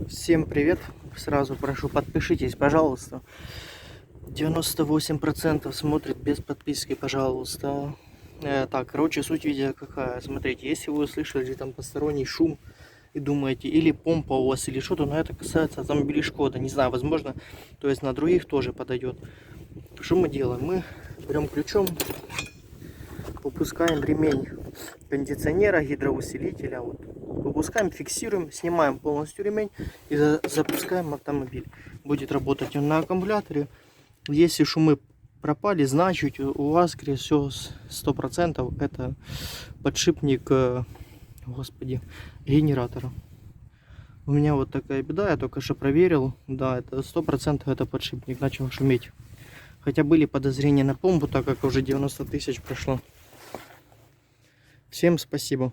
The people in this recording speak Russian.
Всем привет! Сразу прошу, подпишитесь, пожалуйста. 98% смотрит без подписки, пожалуйста. Так, короче, суть видео какая. Смотрите, если вы услышали там посторонний шум и думаете, или помпа у вас, или что-то, но это касается автомобилей Шкода. Не знаю, возможно, то есть на других тоже подойдет. Что мы делаем? Мы берем ключом, выпускаем ремень кондиционера, гидроусилителя. Вот. Выпускаем, фиксируем, снимаем полностью ремень и запускаем автомобиль. Будет работать он на аккумуляторе. Если шумы пропали, значит у вас, скорее всего, 100% это подшипник, господи, генератора. У меня вот такая беда, я только что проверил. Да, это 100% это подшипник начал шуметь. Хотя были подозрения на помпу, так как уже 90 тысяч прошло. Всем спасибо.